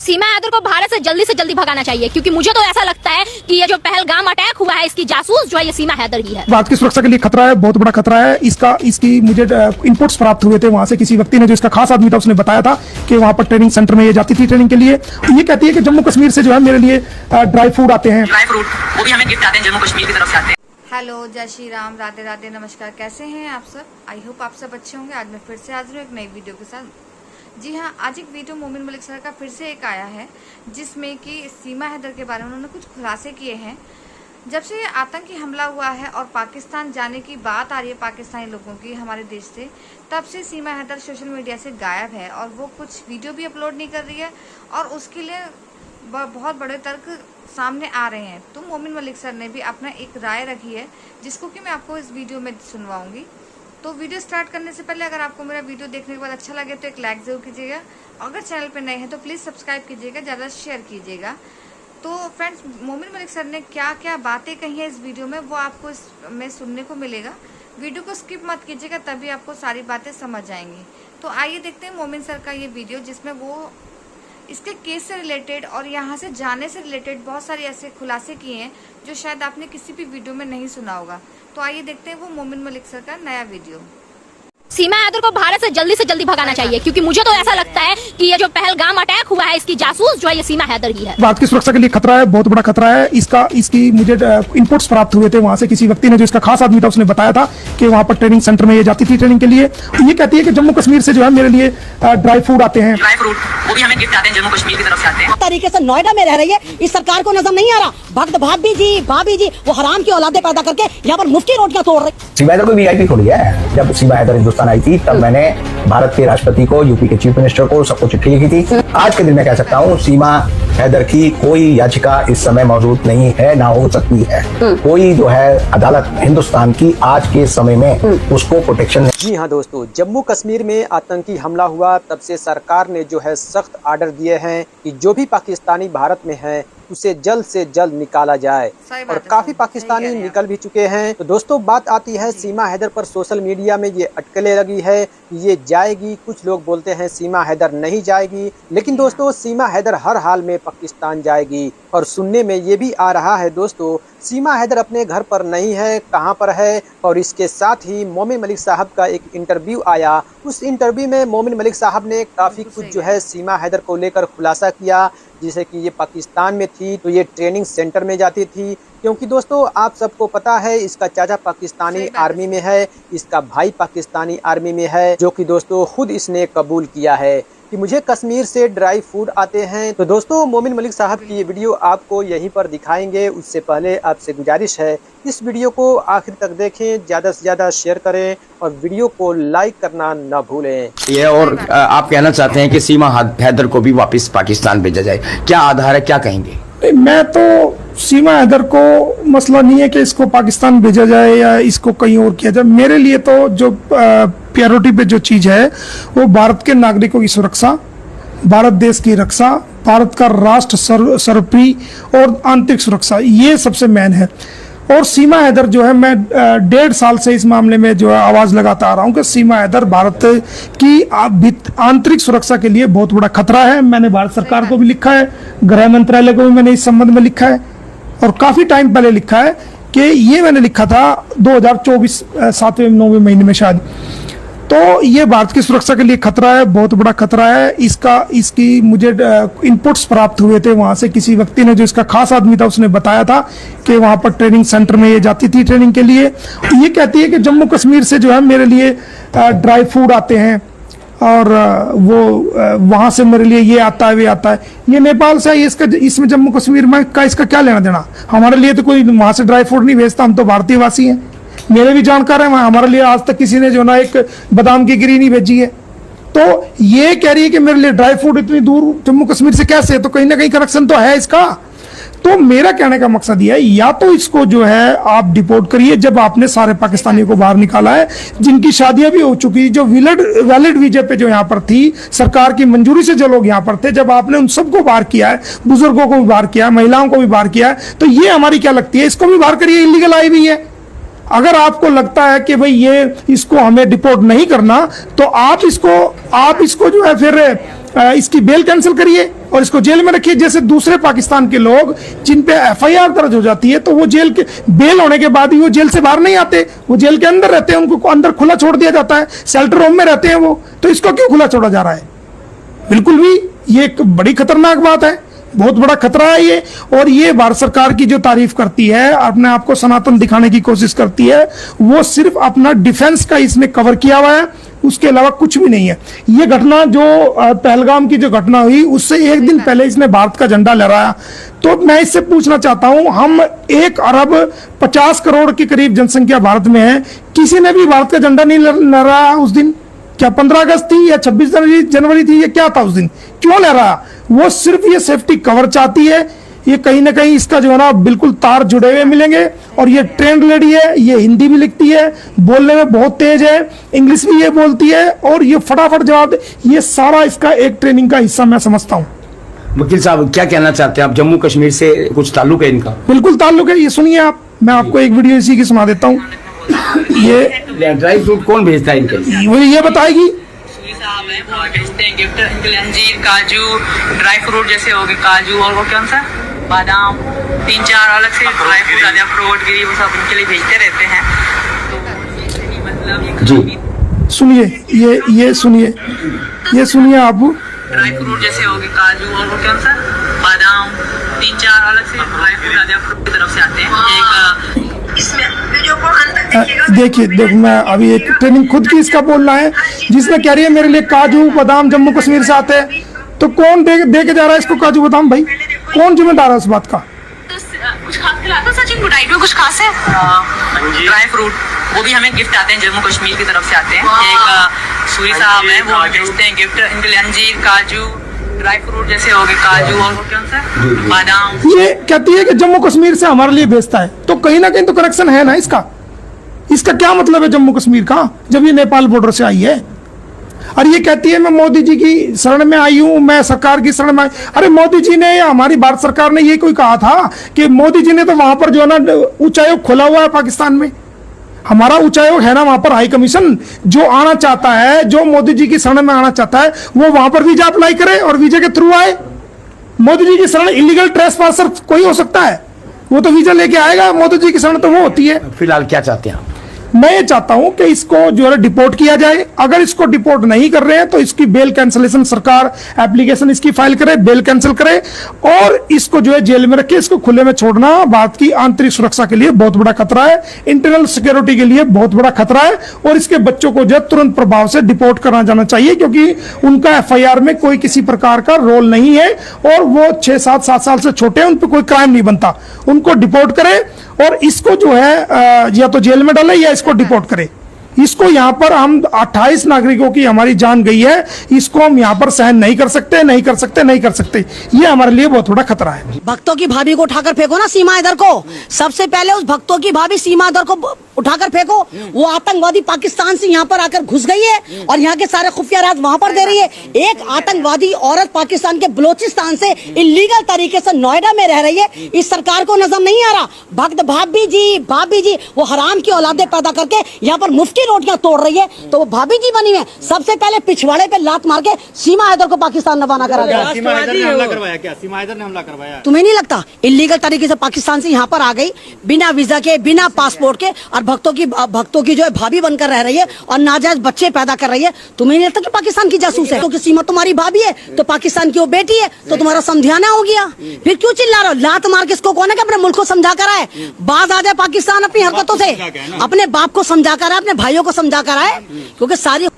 सीमा हैदर को भारत से जल्दी भगाना चाहिए, क्योंकि मुझे तो ऐसा लगता है कि ये जो पहलगाम अटैक हुआ है इसकी जासूस जो है ये सीमा हैदर ही है। भारत की सुरक्षा के लिए खतरा है, बहुत बड़ा खतरा है। इसकी मुझे इनपुट्स प्राप्त हुए थे वहां से, किसी व्यक्ति ने जो इसका खास आदमी था उसने बताया था कि वहां पर ट्रेनिंग सेंटर में ये जाती थी ट्रेनिंग के लिए। ये कहती है कि जम्मू कश्मीर से जो है मेरे लिए ड्राई फ्रूट आते हैं, ड्राई फ्रूट वो भी हमें गिफ्ट आते हैं जम्मू कश्मीर की तरफ से आते हैं। हेलो, जय श्री राम, राधे राधे, नमस्कार। कैसे हैं आप सब? आई होप आप सब अच्छे होंगे। आज मैं फिर से हाजिर हूँ एक नई वीडियो के साथ। जी हाँ, आज एक वीडियो मोमिन मलिक सर का फिर से एक आया है जिसमें कि सीमा हैदर के बारे में उन्होंने कुछ खुलासे किए हैं। जब से ये आतंकी हमला हुआ है और पाकिस्तान जाने की बात आ रही है पाकिस्तानी लोगों की हमारे देश से, तब से सीमा हैदर सोशल मीडिया से गायब है और वो कुछ वीडियो भी अपलोड नहीं कर रही है और उसके लिए बहुत बड़े तर्क सामने आ रहे हैं। तो मोमिन मलिक सर ने भी अपना एक राय रखी है जिसको कि मैं आपको इस वीडियो में सुनवाऊंगी। तो वीडियो स्टार्ट करने से पहले अगर आपको मेरा वीडियो देखने के बाद अच्छा लगे तो एक लाइक ज़रूर कीजिएगा। अगर चैनल पर नए हैं तो प्लीज़ सब्सक्राइब कीजिएगा, ज़्यादा शेयर कीजिएगा। तो फ्रेंड्स, मोमिन मलिक सर ने क्या क्या बातें कही है इस वीडियो में वो आपको इसमें सुनने को मिलेगा। वीडियो को स्किप मत कीजिएगा, तभी आपको सारी बातें समझ आएंगी। तो आइए देखते हैं मोमिन सर का ये वीडियो जिसमें वो इसके केस से रिलेटेड और यहाँ से जाने से रिलेटेड बहुत सारे ऐसे खुलासे किए हैं जो शायद आपने किसी भी वीडियो में नहीं सुना होगा। तो आइए देखते हैं वो मोमिन मलिक सर का नया वीडियो। सीमा हैदर को भारत से जल्दी भगाना चाहिए, क्योंकि मुझे तो ऐसा लगता है कि ये जो पहलगाम अटैक हुआ है इसकी जासूस जो है ये सीमा हैदर ही है। भारत की सुरक्षा के लिए खतरा है, बहुत बड़ा खतरा है। इसकी मुझे इनपुट्स प्राप्त हुए थे वहां से, किसी व्यक्ति ने जो इसका खास आदमी था उसने बताया था कि वहां पर ट्रेनिंग सेंटर में ये जाती थी ट्रेनिंग के लिए। ये कहती है कि जम्मू कश्मीर से जो है मेरे लिए ड्राई फ्रूट आते हैं, ड्राई फ्रूट वो भी हमें गिफ्ट आते हैं जम्मू कश्मीर की तरफ से आते हैं। तरीके से नोएडा में रह रही है, इस सरकार को नजर नहीं आ रहा। भक्त भाभी जी वो हराम की औलादे पैदा करके यहाँ पर मुफ्ती रोटियां तोड़ रही। सीमा हैदर कोई वीआईपी थोड़ी है। जब सीमा हैदर हिंदुस्तान आई थी तब मैंने भारत के राष्ट्रपति को, यूपी के चीफ मिनिस्टर को, सबको चिट्ठी लिखी थी। आज के दिन मैं कह सकता हूँ सीमा हैदर की कोई याचिका इस समय मौजूद नहीं है, ना हो सकती है। कोई जो है अदालत हिंदुस्तान की आज के समय में उसको प्रोटेक्शन नहीं। जी हाँ दोस्तों, जम्मू कश्मीर में आतंकी हमला हुआ तब से सरकार ने जो है सख्त आर्डर दिए हैं कि जो भी पाकिस्तानी भारत में है उसे जल्द से जल्द निकाला जाए और काफी पाकिस्तानी निकल भी चुके हैं। तो दोस्तों, बात आती है सीमा हैदर पर। सोशल मीडिया में ये अटकलें लगी है, ये जाएगी। कुछ लोग बोलते हैं सीमा हैदर नहीं जाएगी, लेकिन दोस्तों सीमा हैदर हर हाल में पाकिस्तान जाएगी। और सुनने में ये भी आ रहा है दोस्तों सीमा हैदर अपने घर पर नहीं है, कहाँ पर है। और इसके साथ ही मोमिन मलिक साहब का एक इंटरव्यू आया, उस इंटरव्यू में मोमिन मलिक साहब ने काफ़ी कुछ जो है सीमा हैदर को लेकर खुलासा किया। जैसे कि ये पाकिस्तान में थी तो ये ट्रेनिंग सेंटर में जाती थी, क्योंकि दोस्तों आप सबको पता है इसका चाचा पाकिस्तानी आर्मी में है, इसका भाई पाकिस्तानी आर्मी में है, जो कि दोस्तों खुद इसने कबूल किया है कि मुझे कश्मीर से ड्राई फूड आते हैं। तो दोस्तों मोमिन मलिक साहब की ये वीडियो आपको यहीं पर दिखाएंगे। उससे पहले आपसे गुजारिश है इस वीडियो को आखिर तक देखें, ज़्यादा से ज़्यादा शेयर करें और वीडियो को लाइक करना न भूलें। ये और आप कहना चाहते हैं कि सीमा हैदर को भी वापस पाकिस्तान भेजा जाए, क्या आधार है, क्या कहेंगे? मैं तो सीमा हैदर को मसला नहीं है कि इसको पाकिस्तान भेजा जाए या इसको कहीं और किया जाए। मेरे लिए तो जो प्रायोरिटी पे जो चीज है वो भारत के नागरिकों की सुरक्षा, भारत देश की रक्षा, भारत का राष्ट्र सर्वोपरि और आंतरिक सुरक्षा, ये सबसे मेन है। और सीमा हैदर जो है, मैं 1.5 साल से इस मामले में जो है आवाज लगाता आ रहा हूं कि सीमा हैदर भारत की आंतरिक सुरक्षा के लिए बहुत बड़ा खतरा है। मैंने भारत सरकार को भी लिखा है, गृह मंत्रालय को भी मैंने इस संबंध में लिखा है और काफी टाइम पहले लिखा है कि ये मैंने लिखा था 2024 7वें-9वें महीने में शायद। तो ये भारत की सुरक्षा के लिए खतरा है, बहुत बड़ा खतरा है। इसकी मुझे इनपुट्स प्राप्त हुए थे वहां से, किसी व्यक्ति ने जो इसका खास आदमी था उसने बताया था कि वहां पर ट्रेनिंग सेंटर में ये जाती थी ट्रेनिंग के लिए। ये कहती है कि जम्मू कश्मीर से जो है मेरे लिए ड्राई फूड आते हैं और वो वहां से मेरे लिए ये आता है वे आता है। ये नेपाल से है, इसमें जम्मू कश्मीर में का इसका क्या लेना देना? हमारे लिए तो कोई वहां से ड्राई फूड नहीं भेजता, हम तो भारतीय वासी हैं। मेरे भी जानकार है, हमारे लिए आज तक किसी ने जो ना एक बादाम की गिरी नहीं भेजी है। तो ये कह रही है कि मेरे लिए ड्राई फ्रूट इतनी दूर जम्मू कश्मीर से कैसे है? तो कहीं ना कहीं कनेक्शन तो है इसका। तो मेरा कहने का मकसद यह है, या तो इसको जो है आप डिपोर्ट करिए, जब आपने सारे पाकिस्तानियों को बाहर निकाला है, जिनकी शादियां भी हो चुकी, जो वैलिड वीजे पे जो यहाँ पर थी, सरकार की मंजूरी से जो लोग यहाँ पर थे, जब आपने उन सबको बाहर किया है, बुजुर्गों को भी बाहर किया है, महिलाओं को भी बाहर किया है, तो ये हमारी क्या लगती है? इसको भी बाहर करिए, इलीगल आई हुई है। अगर आपको लगता है कि भाई ये इसको हमें डिपोर्ट नहीं करना, तो आप इसको जो है फिर इसकी बेल कैंसिल करिए और इसको जेल में रखिए। जैसे दूसरे पाकिस्तान के लोग जिन पे एफआईआर दर्ज हो जाती है, तो वो जेल के बेल होने के बाद भी वो जेल से बाहर नहीं आते, वो जेल के अंदर रहते हैं, उनको अंदर खुला छोड़ दिया जाता है, शेल्टर होम में रहते हैं वो। तो इसको क्यों खुला छोड़ा जा रहा है? बिल्कुल भी ये एक बड़ी खतरनाक बात है, बहुत बड़ा खतरा है ये। और ये भारत सरकार की जो तारीफ करती है, अपने आप को सनातन दिखाने की कोशिश करती है, वो सिर्फ अपना डिफेंस का इसमें कवर किया हुआ है, उसके अलावा कुछ भी नहीं है। ये घटना जो पहलगाम की जो घटना हुई, उससे एक दिन पहले इसने भारत का झंडा लहराया। तो मैं इससे पूछना चाहता हूं, हम 1 अरब 50 करोड़ के करीब जनसंख्या भारत में है, किसी ने भी भारत का झंडा नहीं लहराया उस दिन? क्या 15 अगस्त थी या 26 जनवरी थी, ये क्या था उस दिन? क्यों लहराया? वो सिर्फ ये सेफ्टी कवर चाहती है। ये कहीं ना कहीं इसका जो है ना बिल्कुल तार जुड़े हुए मिलेंगे। और ये ट्रेंड लेडी है, ये हिंदी भी लिखती है, बोलने में बहुत तेज है, इंग्लिश भी ये बोलती है, और ये फटाफट जवाब दे। ये सारा इसका एक ट्रेनिंग का हिस्सा मैं समझता हूँ। वकील साहब, क्या कहना चाहते हैं आप? जम्मू कश्मीर से कुछ ताल्लुक है इनका? बिल्कुल ताल्लुक है, ये सुनिए आप, मैं आपको एक वीडियो इसी की सुना देता हूँ। ये ड्राई फ्रूट कौन भेजता है इनके? वो ये बताएगी। भेजते हैं गिफ्ट, इनके लिए अंजीर, काजू, ड्राई फ्रूट जैसे हो गए, काजू और वो कौन सा बादाम, 3-4 अलग से ड्राई फ्रूट आते हैं, फ्रूट गिरी, वो सब इनके लिए भेजते रहते हैं। तो मतलब जी सुनिए, ये सुनिए, ये सुनिए आप। ड्राई फ्रूट जैसे हो गए, काजू और वो कौन सा बादाम, 3-4 अलग से ड्राई फ्रूट आते हैं, फ्रूट की तरफ से आते हैं। एक इसमें वीडियो को देखिए, मैं अभी एक ट्रेनिंग खुद की इसका बोलना है, जिसमें कह रही है मेरे लिए काजू बादाम जम्मू कश्मीर से आते हैं। तो कौन दे के जा रहा है इसको काजू बादाम? भाई कौन जिम्मेदार है उस बात का? कुछ खास खिलाता सचिन, डाइट में कुछ खास है? ड्राई फ्रूट वो भी हमें गिफ्ट आते हैं, जम्मू कश्मीर की तरफ से आते हैं। एक सूरी साहब है, वो भेजते हैं गिफ्ट, इनके लिए अंजीर, काजू, ड्राई फ्रूट जैसे हो गए, काजू और वो कौन सा बादाम। ये कहती है कि जम्मू कश्मीर से हमारे लिए भेजता है, तो कहीं ना कहीं तो कनेक्शन है ना इसका। इसका क्या मतलब है जम्मू कश्मीर का, जब ये नेपाल बॉर्डर से आई है? और ये कहती है मैं मोदी जी की शरण में आई हूं, मैं सरकार की शरण में आई। अरे मोदी जी ने या हमारी भारत सरकार ने ये कोई कहा था कि मोदी जी ने तो वहां पर जो है ना उच्चायोग खोला हुआ है पाकिस्तान में। हमारा उच्चायोग है ना वहां पर, हाई कमीशन। जो आना चाहता है, जो मोदी जी की शरण में आना चाहता है, वो वहां पर वीजा अप्लाई करे और वीजा के थ्रू आए। मोदी जी की शरण इलीगल ट्रेसपासर कोई हो सकता है, वो तो वीजा लेके आएगा। मोदी जी की शरण तो वो होती है। फिलहाल क्या चाहते हैं आप? मैं ये चाहता हूं कि इसको जो है डिपोर्ट किया जाए। अगर इसको डिपोर्ट नहीं कर रहे हैं तो इसकी बेल कैंसलेशन, सरकार एप्लीकेशन इसकी फाइल करे, बेल कैंसिल करे और इसको जो है जेल में रखे। इसको खुले में छोड़ना भारत की आंतरिक सुरक्षा के लिए बहुत बड़ा खतरा है, इंटरनल सिक्योरिटी के लिए बहुत बड़ा खतरा है। और इसके बच्चों को जो है तुरंत प्रभाव से डिपोर्ट करना जाना चाहिए, क्योंकि उनका एफआईआर में कोई किसी प्रकार का रोल नहीं है और वो 6-7 साल से छोटे हैं, उन पर कोई क्राइम नहीं बनता। उनको डिपोर्ट करे और इसको जो है या तो जेल में डाले या इसको डिपोर्ट करे। इसको यहाँ पर हम 28 नागरिकों की हमारी जान गई है, इसको हम यहाँ पर सहन नहीं कर सकते, नहीं कर सकते, नहीं कर सकते। ये हमारे लिए बहुत बड़ा खतरा है। भक्तों की भाभी को उठाकर फेंको ना सीमा इधर को। सबसे पहले उस भक्तों की भाभी सीमा इधर को उठाकर फेंको। वो आतंकवादी पाकिस्तान से यहाँ पर आकर घुस गई है और यहाँ के सारे खुफिया राज वहां पर दे रही है। एक आतंकवादी औरत पाकिस्तान के बलोचिस्तान से इलीगल तरीके से नोएडा में रह रही है। इस सरकार को नजर नहीं आ रहा। भक्त भाभी जी वो हराम की औलादे पैदा करके यहाँ पर मुफ्ती रोटियां तोड़ रही है, तो वो भाभी जी बनी है। सबसे पहले पिछवाड़े पे लात मार के सीमा हैदर को पाकिस्तान रवाना करा गया। सीमा हैदर ने हमला करवाया क्या? सीमा हैदर ने हमला करवाया? तुम्हें नहीं लगता? इलीगल तरीके से पाकिस्तान से यहाँ पर आ गई, बिना वीजा के, बिना पासपोर्ट के, और भक्तों की जो है भाभी बनकर रह रही है और नाजायज बच्चे पैदा कर रही है। तुम्हें नहीं लगता कि पाकिस्तान की जासूस है? क्योंकि सीमा तुम्हारी भाभी है तो पाकिस्तान की वो बेटी है, तो तुम्हारा समझाना हो गया। फिर क्यों चिल्ला रहे हो? लात मार के इसको कौन है कि अपने मुल्क को समझा कर आए? बाज आ जाए पाकिस्तान अपनी हरकतों से, अपने बाप को समझा कर आए, अपने भाइयों को समझा कर आए, क्योंकि सारी